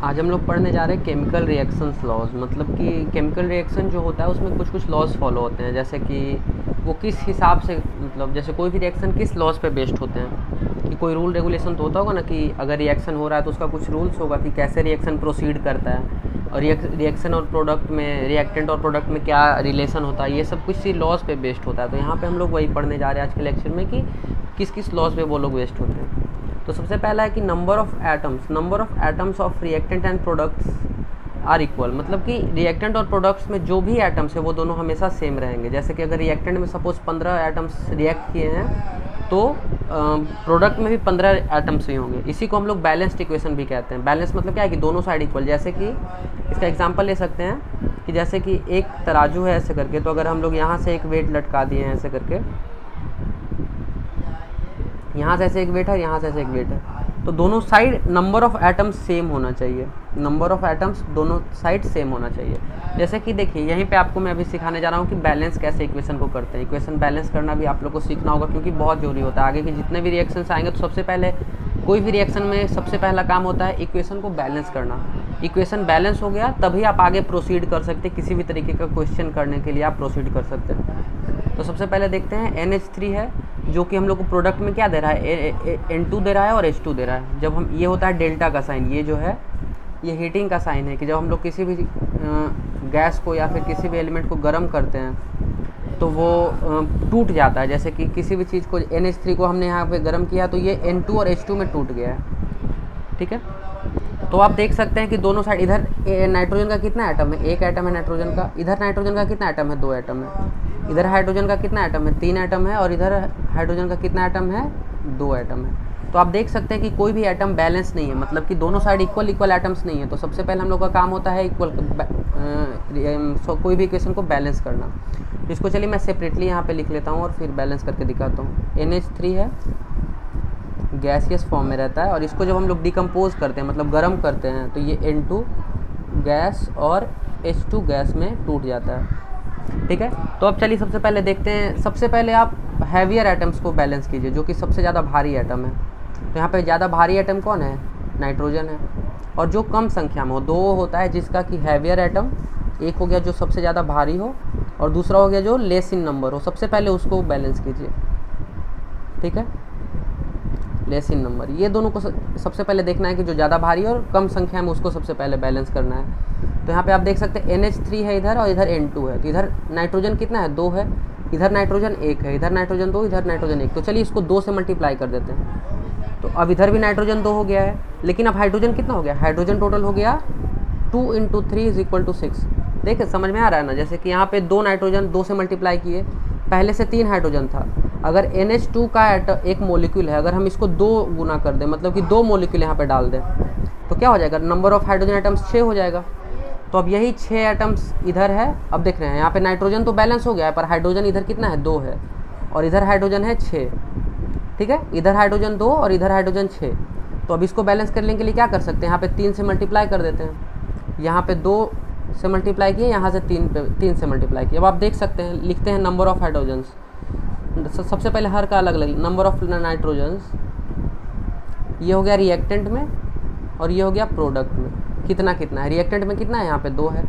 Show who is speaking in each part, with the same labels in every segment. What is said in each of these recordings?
Speaker 1: आज हम लोग पढ़ने जा रहे हैं केमिकल रिएक्शंस लॉज। मतलब कि केमिकल रिएक्शन जो होता है उसमें कुछ कुछ लॉज फॉलो होते हैं, जैसे कि वो किस हिसाब से, मतलब जैसे कोई भी रिएक्शन किस लॉज पे बेस्ड होते हैं, कि कोई रूल रेगुलेशन तो होता होगा ना, कि अगर रिएक्शन हो रहा है तो उसका कुछ रूल्स होगा कि कैसे रिएक्शन प्रोसीड करता है, और रिएक्शन और प्रोडक्ट में, रिएक्टेंट और प्रोडक्ट में क्या रिलेशन होता है, ये सब कुछ सी लॉज पे बेस्ड होता है। तो यहाँ पे हम लोग वही पढ़ने जा रहे हैं आज के लेक्चर में कि किस किस लॉज पे वो लोग बेस्ड होते हैं। तो सबसे पहला है कि number of atoms of reactant and products are equal. मतलब कि रिएक्टेंट और प्रोडक्ट्स में जो भी एटम्स है वो दोनों हमेशा सेम रहेंगे। जैसे कि अगर रिएक्टेंट में सपोज 15 एटम्स रिएक्ट किए हैं तो प्रोडक्ट में भी 15 एटम्स ही होंगे। इसी को हम लोग बैलेंस्ड इक्वेशन भी कहते हैं। बैलेंस मतलब क्या है कि दोनों साइड इक्वल। जैसे कि इसका एग्जांपल ले सकते हैं कि जैसे कि एक तराजू है ऐसे करके, तो अगर हम लोग यहाँ से एक वेट लटका दिए हैं ऐसे करके, यहाँ से ऐसे एक वेट है, यहाँ से ऐसे एक वेट है, तो दोनों side number of atoms same होना चाहिए। नंबर ऑफ एटम्स दोनों साइड सेम होना चाहिए। जैसे कि देखिए यहीं पे आपको मैं अभी सिखाने जा रहा हूँ कि बैलेंस कैसे इक्वेशन को करते हैं। इक्वेशन बैलेंस करना भी आप लोग को सीखना होगा, क्योंकि बहुत जरूरी होता है। आगे के जितने भी रिएक्शंस आएंगे तो सबसे पहले कोई भी रिएक्शन में सबसे पहला काम होता है इक्वेशन को बैलेंस करना। इक्वेशन बैलेंस हो गया तभी आप आगे प्रोसीड कर सकते हैं। किसी भी तरीके का क्वेश्चन करने के लिए आप प्रोसीड कर सकते हैं। तो सबसे पहले देखते हैं NH3 है, जो कि हम लोग को प्रोडक्ट में क्या दे रहा है, N2 दे रहा है और H2 दे रहा है। जब हम, ये होता है डेल्टा का साइन, ये जो है ये हीटिंग का साइन है कि जब हम लोग किसी भी गैस को या फिर किसी भी एलिमेंट को गर्म करते हैं तो वो टूट जाता है। जैसे कि किसी भी चीज़ को, NH3 को हमने यहाँ पे गर्म किया तो ये N2 और H2 में टूट गया है। ठीक है, तो आप देख सकते हैं कि दोनों साइड, इधर नाइट्रोजन का कितना एटम है, एक एटम है नाइट्रोजन का। इधर नाइट्रोजन का कितना एटम है, 2 एटम है। इधर हाइड्रोजन का कितना एटम है, 3 एटम है। और इधर हाइड्रोजन का कितना एटम है, 2 एटम है। तो आप देख सकते हैं कि कोई भी एटम बैलेंस नहीं है, मतलब कि दोनों साइड इक्वल एटम्स नहीं है। तो सबसे पहले हम लोग का काम होता है इक्वल कोई भी इक्वेशन को बैलेंस करना। तो इसको चलिए मैं सेपरेटली यहाँ पे लिख लेता हूँ और फिर बैलेंस करके दिखाता हूँ। NH3 है, गैसियस फॉर्म में रहता है, और इसको जब हम लोग डिकम्पोज करते हैं, मतलब गर्म करते हैं, तो ये N2 गैस और H2 गैस में टूट जाता है। ठीक है, तो अब चलिए सबसे पहले देखते हैं। सबसे पहले आप हैवियर एटम्स को बैलेंस कीजिए, जो कि सबसे ज़्यादा भारी एटम है। तो यहाँ पे ज़्यादा भारी एटम कौन है, नाइट्रोजन है। और जो कम संख्या में हो, 2 होता है जिसका कि हैवियर एटम, एक हो गया जो सबसे ज़्यादा भारी हो और दूसरा हो गया जो लेस इन नंबर हो। सबसे पहले उसको बैलेंस कीजिए। ठीक है, लेस इन नंबर, ये दोनों को सबसे पहले देखना है कि जो ज़्यादा भारी और कम संख्या में उसको सबसे पहले बैलेंस करना है। तो यहाँ पे आप देख सकते हैं NH3 है इधर और इधर N2 है। तो इधर नाइट्रोजन कितना है, 2 है। इधर नाइट्रोजन 1 है, इधर नाइट्रोजन 2, इधर नाइट्रोजन 1। तो चलिए इसको 2 से मल्टीप्लाई कर देते हैं। तो अब इधर भी नाइट्रोजन 2 हो गया है, लेकिन अब हाइड्रोजन कितना हो गया, हाइड्रोजन टोटल हो गया 2 × 3 = 6। देखिए समझ में आ रहा है ना। जैसे कि यहाँ पे 2 नाइट्रोजन 2 से मल्टीप्लाई किए, पहले से 3 हाइड्रोजन था। अगर NH2 का एक मोलिक्यूल है, अगर हम इसको 2 गुना कर दें, मतलब कि 2 मोलिक्यूल यहाँ पे डाल दें, तो क्या हो जाएगा, नंबर ऑफ हाइड्रोजन एटम्स 6 हो जाएगा। तो अब यही 6 एटम्स इधर है। अब देख रहे हैं यहाँ पे नाइट्रोजन तो बैलेंस हो गया है, पर हाइड्रोजन इधर कितना है, 2 है, और इधर हाइड्रोजन है 6। ठीक है, इधर हाइड्रोजन 2 और इधर हाइड्रोजन 6। तो अब इसको बैलेंस करने के लिए क्या कर सकते हैं, यहाँ पे 3 से मल्टीप्लाई कर देते हैं। यहाँ पे 2 से मल्टीप्लाई किए, यहाँ से 3 से मल्टीप्लाई किए। अब आप देख सकते हैं, लिखते हैं नंबर ऑफ हाइड्रोजन्स। सबसे पहले हर का अलग अलग, नंबर ऑफ नाइट्रोजन्स, ये हो गया रिएक्टेंट में और ये हो गया प्रोडक्ट में। कितना कितना है, रिएक्टेंट में कितना है, यहाँ पे 2 है।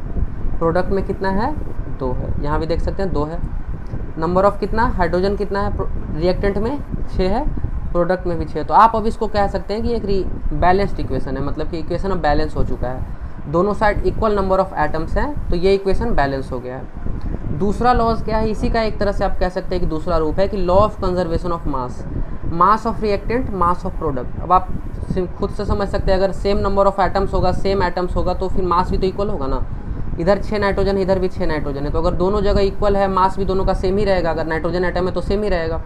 Speaker 1: प्रोडक्ट में कितना है, 2 है। यहाँ भी देख सकते हैं 2 है। नंबर ऑफ कितना, हाइड्रोजन कितना है, रिएक्टेंट में 6 है, प्रोडक्ट में भी 6। तो आप अब इसको कह सकते हैं कि एक बैलेंस्ड इक्वेशन है, मतलब कि इक्वेशन अब बैलेंस हो चुका है। दोनों side equal number of atoms हैं, तो ये इक्वेशन बैलेंस हो गया है। दूसरा लॉज क्या है, इसी का एक तरह से आप कह सकते हैं कि दूसरा रूप है कि law of conservation of mass. Mass of reactant, mass of product. अब आप खुद से समझ सकते हैं, अगर सेम नंबर ऑफ एटम्स होगा, सेम एटम्स होगा, तो फिर मास भी तो इक्वल होगा ना। इधर 6 नाइट्रोजन, इधर भी 6 नाइट्रोजन है, तो अगर दोनों जगह इक्वल है, मास भी दोनों का सेम ही रहेगा। अगर नाइट्रोजन एटम है तो सेम ही रहेगा,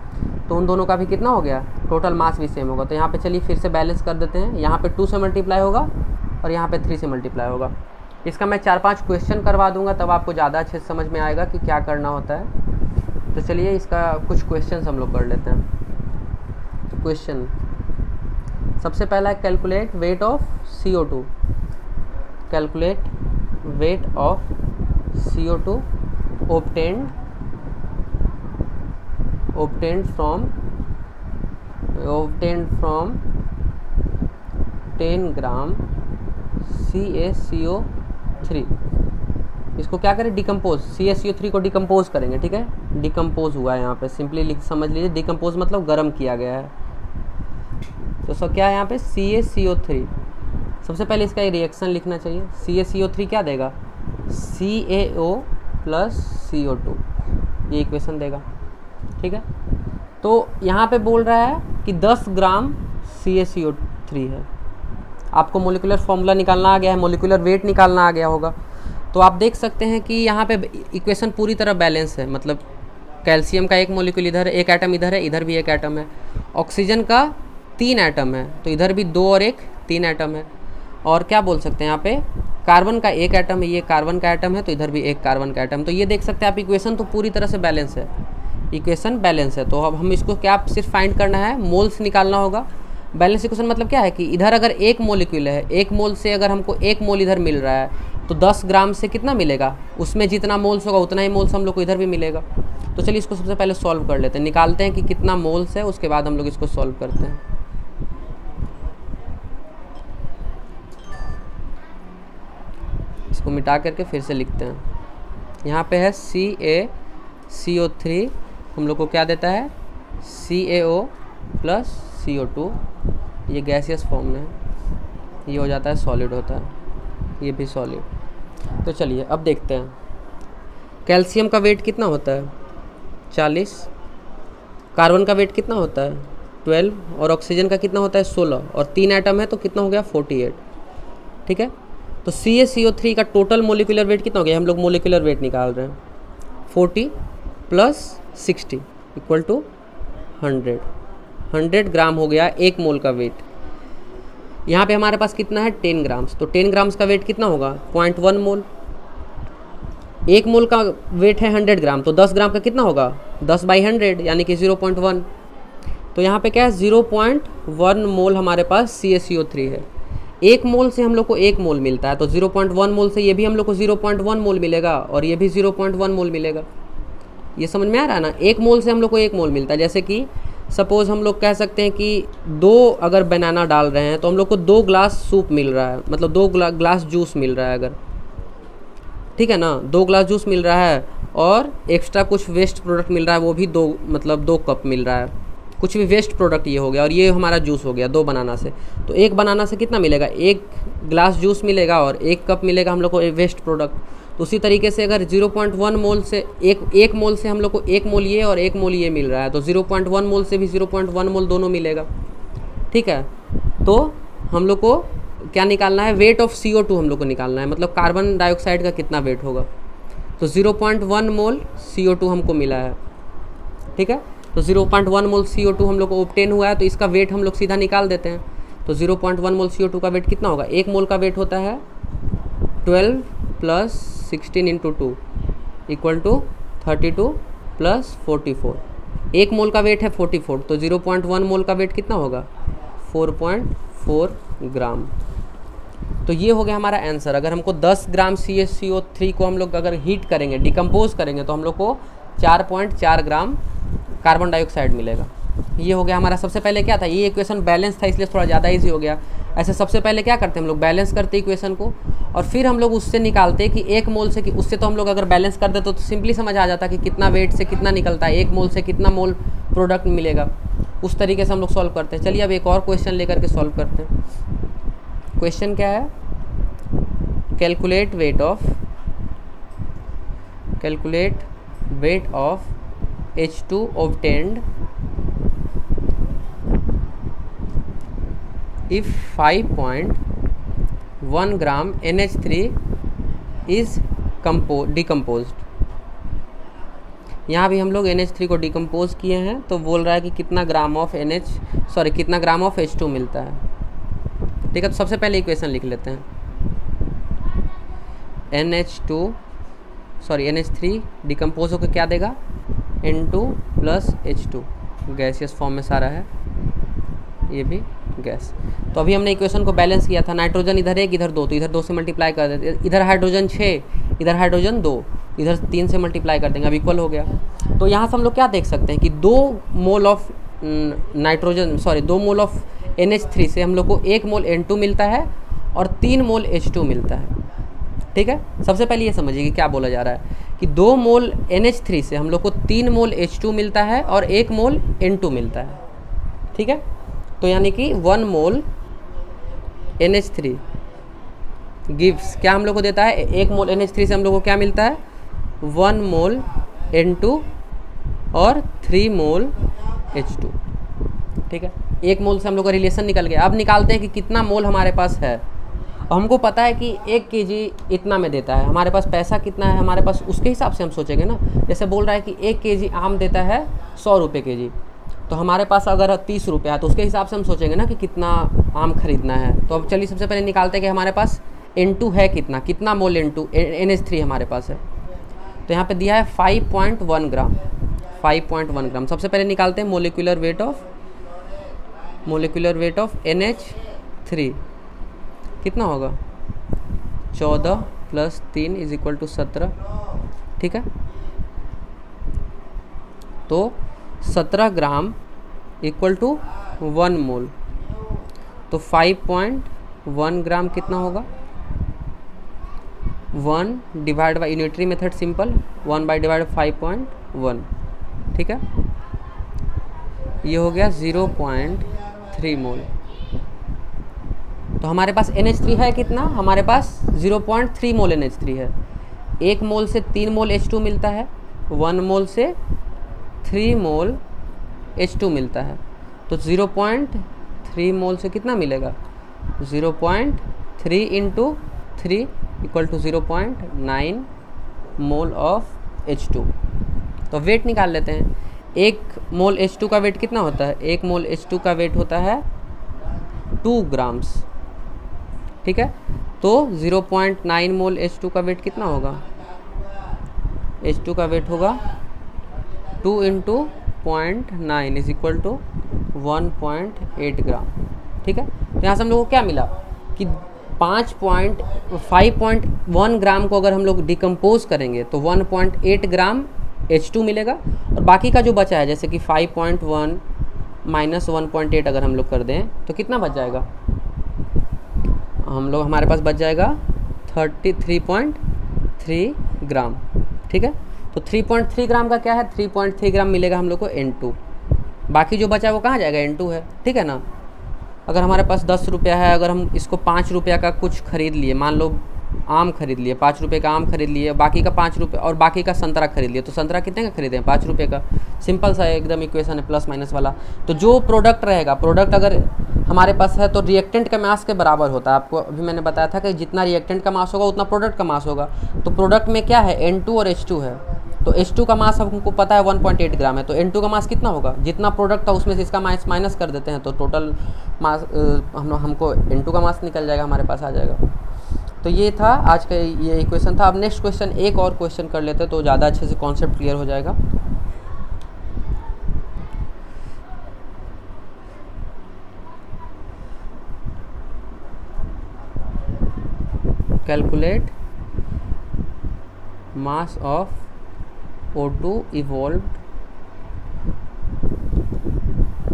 Speaker 1: तो उन दोनों का भी कितना हो गया, टोटल मास भी सेम होगा। तो यहाँ पे चलिए फिर से बैलेंस कर देते हैं। यहाँ पे 2 से मल्टीप्लाई होगा और यहाँ पे 3 से मल्टीप्लाई होगा। इसका मैं 4-5 क्वेश्चन करवा दूंगा, तब आपको ज़्यादा अच्छे से समझ में आएगा कि क्या करना होता है। तो चलिए इसका कुछ क्वेश्चन हम लोग कर लेते हैं। क्वेश्चन सबसे पहला है, calculate weight of CO2। Calculate weight of CO2 obtained from 10 gram CaCO3, इसको क्या करें, डिकम्पोज, CaCO3 को डिकम्पोज करेंगे, ठीक है, डिकम्पोज हुआ है यहाँ पे, सिंपली लिख समझ लीजिए, डिकम्पोज मतलब गर्म किया गया है। तो सब क्या है यहाँ पे, CaCO3, सबसे पहले इसका रिएक्शन लिखना चाहिए। CaCO3 क्या देगा, CaO प्लस CO2, ये इक्वेशन देगा, ठीक है। तो यहाँ पे बोल रहा है कि 10 ग्राम CaCO3 है। आपको मोलिकुलर फॉर्मूला निकालना आ गया है, मोलिकुलर वेट निकालना आ गया होगा। तो आप देख सकते हैं कि यहाँ पे इक्वेशन पूरी तरह बैलेंस है, मतलब कैल्शियम का एक मोलिक्यूल इधर, एक एटम इधर है, इधर भी एक एटम है। ऑक्सीजन का 3 एटम है, तो इधर भी 2 और 1 3 एटम है। और क्या बोल सकते हैं यहाँ पे, कार्बन का 1 एटम है, ये कार्बन का एटम है, तो इधर भी एक कार्बन का एटम। तो ये देख सकते हैं आप, इक्वेशन तो पूरी तरह से बैलेंस है, इक्वेशन बैलेंस है। तो अब हम इसको क्या सिर्फ फाइंड करना है, मोल्स निकालना होगा। बैलेंस इक्वेशन मतलब क्या है कि इधर अगर एक मोलिक्यूल है, एक मोल से अगर हमको एक मोल इधर मिल रहा है, तो 10 ग्राम से कितना मिलेगा, उसमें जितना मोल्स होगा उतना ही मोल्स हम लोग को इधर भी मिलेगा। तो चलिए इसको सबसे पहले सॉल्व कर लेते हैं, निकालते हैं कि कितना मोल्स है, उसके बाद हम लोग इसको सॉल्व करते हैं। इसको मिटा करके फिर से लिखते हैं। यहाँ पे है CaCO3, हम लोग को क्या देता है, CaO प्लस CO2, ये गैसियस फॉर्म में है, ये हो जाता है सॉलिड होता है, ये भी सॉलिड। तो चलिए अब देखते हैं, कैल्शियम का वेट कितना होता है 40, कार्बन का वेट कितना होता है 12, और ऑक्सीजन का कितना होता है 16, और 3 एटम है तो कितना हो गया 48, ठीक है। तो CaCO3 का टोटल मोलिकुलर वेट कितना हो गया, हम लोग मोलिकुलर वेट निकाल रहे हैं, 40 प्लस 60 इक्वल टू 100 ग्राम हो गया एक मोल का वेट। यहाँ पे हमारे पास कितना है 10 ग्राम्स, तो 10 ग्राम्स का वेट कितना होगा 0.1 मोल। एक मोल का वेट है 100 ग्राम, तो 10 ग्राम का कितना होगा 10/100 यानी कि 0.1। तो यहाँ पे क्या है 0.1 मोल हमारे पास CaCO3 है। एक मोल से हम लोग को 1 मोल मिलता है, तो 0.1 मोल से ये भी हम लोग को 0.1 मोल मिलेगा, और ये भी 0.1 मोल मिलेगा। ये समझ में आ रहा है ना, एक मोल से हम लोग को 1 मोल मिलता है। जैसे कि सपोज़ हम लोग कह सकते हैं कि 2 अगर बनाना डाल रहे हैं तो हम लोग को 2 ग्लास सूप मिल रहा है, मतलब 2 ग्लास जूस मिल रहा है अगर, ठीक है ना, 2 ग्लास जूस मिल रहा है, और एक्स्ट्रा कुछ वेस्ट प्रोडक्ट मिल रहा है, वो भी 2 कप मिल रहा है, कुछ भी वेस्ट प्रोडक्ट ये हो गया, और ये हमारा जूस हो गया 2 बनाना से। तो एक बनाना से कितना मिलेगा, 1 ग्लास जूस मिलेगा और 1 कप मिलेगा हम लोग को वेस्ट प्रोडक्ट। तो उसी तरीके से अगर 0.1 मोल से एक मोल से हम लोग को 1 मोल ये और 1 मोल ये मिल रहा है, तो 0.1 मोल से भी 0.1 मोल दोनों मिलेगा, ठीक है। तो हम लोग को क्या निकालना है, वेट ऑफ CO2 हम लोग को निकालना है, मतलब कार्बन डाइऑक्साइड का कितना वेट होगा। तो 0.1 मोल CO2 हमको मिला है, ठीक है। तो 0.1 मोल CO2 हम लोग को ऑब्टेन हुआ है, तो इसका वेट हम लोग सीधा निकाल देते हैं। तो 0.1 मोल CO2 का वेट कितना होगा, 1 मोल का वेट होता है 12 plus 16 into 2 equal to 32 plus 44। 1 mole का वेट है 44, तो 0.1 मोल का वेट कितना होगा 4.4 ग्राम। तो ये हो गया हमारा आंसर। अगर हमको 10 ग्राम CaCO3 को हम लोग अगर हीट करेंगे, डिकम्पोज करेंगे, तो हम लोग को 4.4 ग्राम कार्बन डाइऑक्साइड मिलेगा। ये हो गया हमारा। सबसे पहले क्या था, ये इक्वेशन बैलेंस था इसलिए थोड़ा ज़्यादा इजी हो गया। ऐसे सबसे पहले क्या करते हैं हम लोग, बैलेंस करते इक्वेशन को, और फिर हम लोग उससे निकालते कि 1 मोल से, कि उससे तो हम लोग अगर बैलेंस कर देते तो सिंपली समझ आ जाता कि कितना वेट से कितना निकलता है, 1 मोल से कितना मोल प्रोडक्ट मिलेगा। उस तरीके से हम लोग सॉल्व करते हैं। चलिए अब एक और क्वेश्चन लेकर के सॉल्व करते हैं। क्वेश्चन क्या है, calculate weight of H2 obtained if 5.1 gram NH3 is decomposed। यहाँ भी हम लोग NH3 को डिकम्पोज किए हैं, तो बोल रहा है कि कितना ग्राम ऑफ H2 मिलता है। ठीक है, तो सबसे पहले इक्वेशन लिख लेते हैं। NH3 डिकम्पोज होकर क्या देगा, N2 plus H2, gaseous form में सारा है, ये भी गैस। तो अभी हमने इक्वेशन को बैलेंस किया था, नाइट्रोजन इधर 1 इधर 2, तो इधर 2 से मल्टीप्लाई कर देते, इधर हाइड्रोजन 6 इधर हाइड्रोजन 2 इधर 3 से मल्टीप्लाई कर देंगे, अब इक्वल हो गया। तो यहाँ से हम लोग क्या देख सकते हैं कि 2 मोल ऑफ NH3 से हम लोग को 1 मोल N2 मिलता है, और 3 मोल H2 मिलता है। ठीक है, सबसे पहले ये समझिए कि क्या बोला जा रहा है कि 2 मोल NH3 से हम लोग को 3 मोल H2 मिलता है और 1 मोल N2 मिलता है। ठीक है, तो यानी कि 1 मोल NH3 गिव्स क्या हम लोग को देता है, 1 मोल NH3 से हम लोग को क्या मिलता है, 1 मोल N2 और 3 मोल H2। ठीक है, 1 मोल से हम लोग का रिलेशन निकल गया। अब निकालते हैं कि कितना मोल हमारे पास है। और हमको पता है कि 1 kg इतना में देता है, हमारे पास पैसा कितना है हमारे पास, उसके हिसाब से हम सोचेंगे ना। जैसे बोल रहा है कि 1 kg आम देता है 100 रुपये kg, तो हमारे पास अगर 30 रुपये है तो उसके हिसाब से हम सोचेंगे ना कि कितना आम खरीदना है। तो अब चलिए सबसे पहले निकालते हैं कि हमारे पास N2 है कितना मोल N2 NH3 हमारे पास है। तो यहाँ पे दिया है 5.1 ग्राम, 5.1 ग्राम। सबसे पहले निकालते हैं मोलिकुलर वेट ऑफ NH3 कितना होगा, 14 + 3 = 17। ठीक है, तो 17 ग्राम = 1 मोल। तो 5.1 ग्राम कितना होगा, 1 divide by unitary method simple, 1/5.1। ठीक है, ये हो गया 0.3 मोल। तो हमारे पास NH3 है कितना, हमारे पास 0.3 मोल NH3 है। 1 मोल से 3 मोल H2 मिलता है, 1 मोल से 3 मोल H2 मिलता है। तो 0.3 मोल से कितना मिलेगा, 0.3 × 3 = 0.9 मोल ऑफ H2। तो वेट निकाल लेते हैं। 1 मोल H2 का वेट कितना होता है, 1 मोल H2 का वेट होता है 2 ग्राम्स। ठीक है, तो 0.9 मोल H2 का वेट कितना होगा, H2 का वेट होगा 2 × 0.9 = 1.8 ग्राम। ठीक है, तो यहाँ से हम लोग को क्या मिला कि 5.1 ग्राम को अगर हम लोग डिकम्पोज करेंगे तो 1.8 ग्राम H2 मिलेगा। और बाकी का जो बचा है, जैसे कि 5.1 - 1.8 अगर हम लोग कर दें तो कितना बच जाएगा, हमारे पास बच जाएगा 33.3 ग्राम। ठीक है, तो 3.3 ग्राम का क्या है, 3.3 ग्राम मिलेगा हम लोग को N2। बाकी जो बचा है वो कहाँ जाएगा, N2 है। ठीक है ना, अगर हमारे पास 10 रुपया है, अगर हम इसको 5 रुपया का कुछ खरीद लिए, मान लो आम खरीद लिए, 5 रुपये का आम खरीद लिए, बाकी का 5 रुपये और बाकी का संतरा खरीद लिए, तो संतरा कितने का खरीदें, 5 रुपये का। सिंपल सा एकदम इक्वेशन है, प्लस माइनस वाला। तो जो प्रोडक्ट रहेगा, प्रोडक्ट अगर हमारे पास है तो रिएक्टेंट का मास के बराबर होता है। आपको अभी मैंने बताया था कि जितना रिएक्टेंट का मास होगा उतना प्रोडक्ट का मास होगा। तो प्रोडक्ट में क्या है, N2 और H2 है। तो H2 का मास हमको पता है 1.8 ग्राम है, तो N2 का मास कितना होगा, जितना प्रोडक्ट था उसमें से इसका मास माइनस कर देते हैं तो टोटल मास हमको N2 का मास निकल जाएगा, हमारे पास आ जाएगा। तो ये था आज का ये इक्वेशन था। अब नेक्स्ट क्वेश्चन, एक और क्वेश्चन कर लेते हैं तो ज़्यादा अच्छे से कॉन्सेप्ट क्लियर हो जाएगा। Calculate mass of O2 evolved.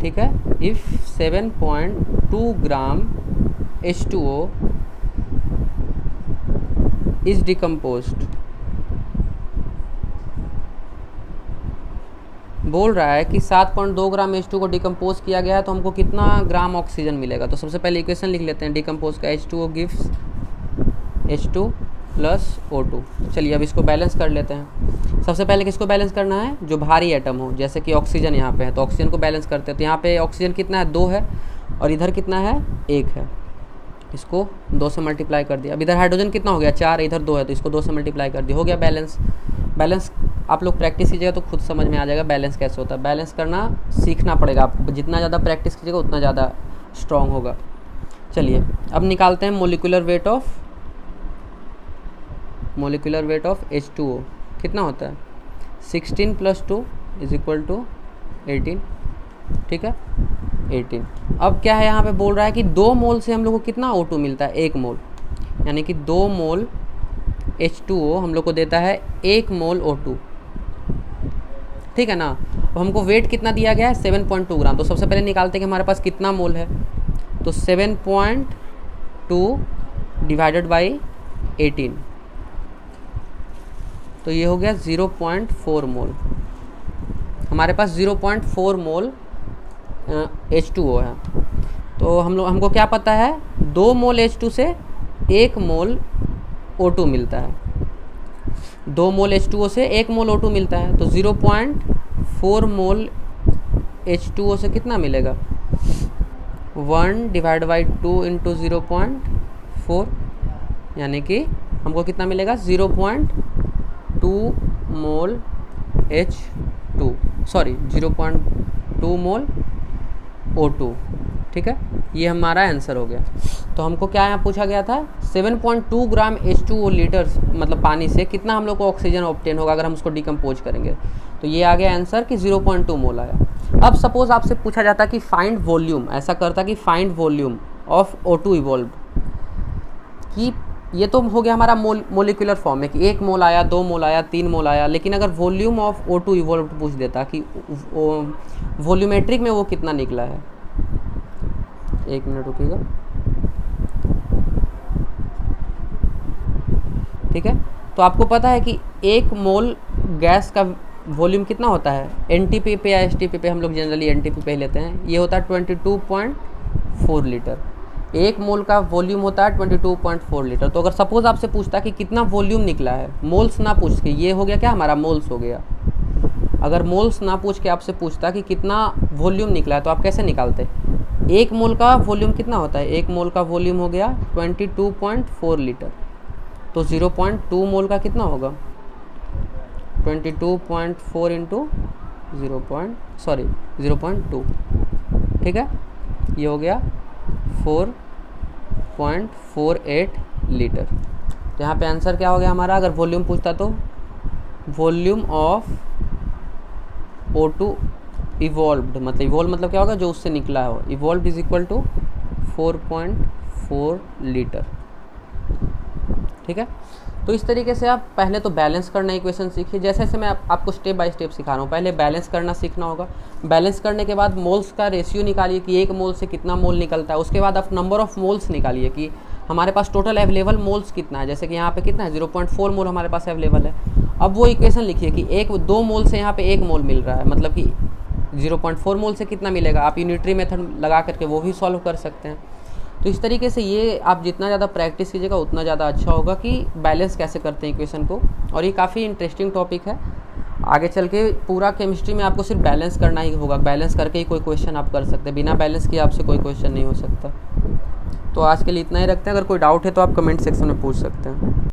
Speaker 1: ठीक है, if 7.2 gram H2O is decomposed. बोल रहा है कि 7.2 ग्राम H2 को डिकम्पोज किया गया है तो हमको कितना ग्राम ऑक्सीजन मिलेगा। तो सबसे पहले इक्वेशन लिख लेते हैं डिकम्पोज का, H2O गिव्स H2 + O2। चलिए अब इसको बैलेंस कर लेते हैं। सबसे पहले किसको बैलेंस करना है, जो भारी एटम हो, जैसे कि ऑक्सीजन यहाँ पे है तो ऑक्सीजन को बैलेंस करते हैं। तो यहाँ पे ऑक्सीजन कितना है, 2 है, और इधर कितना है, 1 है। इसको 2 से मल्टीप्लाई कर दिया। अब इधर हाइड्रोजन कितना हो गया, 4, इधर 2 है तो इसको 2 से मल्टीप्लाई कर दिया, हो गया बैलेंस। बैलेंस आप लोग प्रैक्टिस कीजिएगा तो खुद समझ में आ जाएगा बैलेंस कैसे होता है। बैलेंस करना सीखना पड़ेगा आपको, जितना ज़्यादा प्रैक्टिस कीजिएगा उतना ज़्यादा स्ट्रॉन्ग होगा। चलिए अब निकालते हैं मोलिकुलर वेट ऑफ H2O कितना होता है, 16 + 2 = 18। ठीक है, 18। अब क्या है, यहाँ पे बोल रहा है कि 2 मोल से हम लोग को कितना O2 मिलता है, 1 मोल, यानी कि 2 मोल H2O हम लोग को देता है 1 मोल O2। ठीक है ना। अब हमको वेट कितना दिया गया है, 7.2 ग्राम। तो सबसे पहले निकालते हैं कि हमारे पास कितना मोल है। तो 7.2 डिवाइडेड बाई 18, तो ये हो गया 0.4 मोल। हमारे पास 0.4 मोल H2O है। तो हमको क्या पता है, 2 मोल H2 से 1 मोल O2 मिलता है। 2 मोल H2O से 1 मोल O2 मिलता है, तो 0.4 मोल H2O से कितना मिलेगा, 1 डिवाइड बाई 2 इंटू 0.4, यानी कि हमको कितना मिलेगा, 0.2 मोल H2, सॉरी 0.2 मोल O2। ठीक है, ये हमारा आंसर हो गया। तो हमको क्या यहाँ पूछा गया था, 7.2 ग्राम H2O लीटर मतलब पानी से कितना हम लोग को ऑक्सीजन ऑब्टेन होगा अगर हम उसको डिकम्पोज करेंगे। तो ये आ गया आंसर कि 0.2 मोल आया। अब सपोज आपसे पूछा जाता कि फाइंड वॉल्यूम, ऐसा करता कि find volume of O2 evolve, कि ये तो हो गया हमारा मोलिकुलर फॉर्म में कि 1 मोल आया, 2 मोल आया, 3 मोल आया, लेकिन अगर वॉल्यूम ऑफ O2 इवॉल्व पूछ देता कि वॉल्यूमेट्रिक में वो कितना निकला है। 1 मिनट रुकिएगा। ठीक है, तो आपको पता है कि 1 मोल गैस का वॉल्यूम कितना होता है, एनटीपी पे या एसटीपी पे, हम लोग जनरली एनटीपी पे लेते हैं, ये होता है 22.4 लीटर। 1 मोल का वॉल्यूम होता है 22.4 लीटर। तो अगर सपोज आपसे पूछता कि कितना वॉल्यूम निकला है, मोल्स ना पूछ के, ये हो गया क्या हमारा मोल्स हो गया। अगर मोल्स ना पूछ के आपसे पूछता कि कितना वॉल्यूम निकला है, तो आप कैसे निकालते, 1 मोल का वॉल्यूम कितना होता है, 1 मोल का वॉल्यूम हो गया 22.4 लीटर। तो 0.2 मोल का कितना होगा, 22.4 इंटू 0.2। ठीक है, ये हो गया 4.48 लीटर। तो यहाँ पे आंसर क्या हो गया हमारा, अगर वॉल्यूम पूछता तो वॉल्यूम ऑफ O2 इवॉल्व्ड, मतलब इवॉल्व मतलब क्या होगा, जो उससे निकला हो, evolved is equal to 4.4 litre. ठीक है, तो इस तरीके से आप पहले तो बैलेंस करना इक्वेशन सीखिए। जैसे जैसे मैं आपको स्टेप बाय स्टेप सिखा रहा हूँ, पहले बैलेंस करना सीखना होगा। बैलेंस करने के बाद मोल्स का रेशियो निकालिए कि 1 मोल से कितना मोल निकलता है। उसके बाद आप नंबर ऑफ़ मोल्स निकालिए कि हमारे पास टोटल अवेलेबल मोल्स कितना है। जैसे कि यहाँ पे कितना है, 0.4 मोल हमारे पास अवेलेबल है। अब वो इक्वेशन लिखिए कि 2 मोल से यहाँ पे 1 मोल मिल रहा है, मतलब कि 0.4 मोल से कितना मिलेगा। आप यूनिटरी मेथड लगा करके वो भी सॉल्व कर सकते हैं। तो इस तरीके से ये आप जितना ज़्यादा प्रैक्टिस कीजिएगा उतना ज़्यादा अच्छा होगा कि बैलेंस कैसे करते हैं इक्वेशन को। और ये काफ़ी इंटरेस्टिंग टॉपिक है। आगे चल के पूरा केमिस्ट्री में आपको सिर्फ बैलेंस करना ही होगा। बैलेंस करके ही कोई क्वेश्चन आप कर सकते हैं, बिना बैलेंस किए आपसे कोई क्वेश्चन नहीं हो सकता। तो आज के लिए इतना ही रखते हैं। अगर कोई डाउट है तो आप कमेंट सेक्शन में पूछ सकते हैं।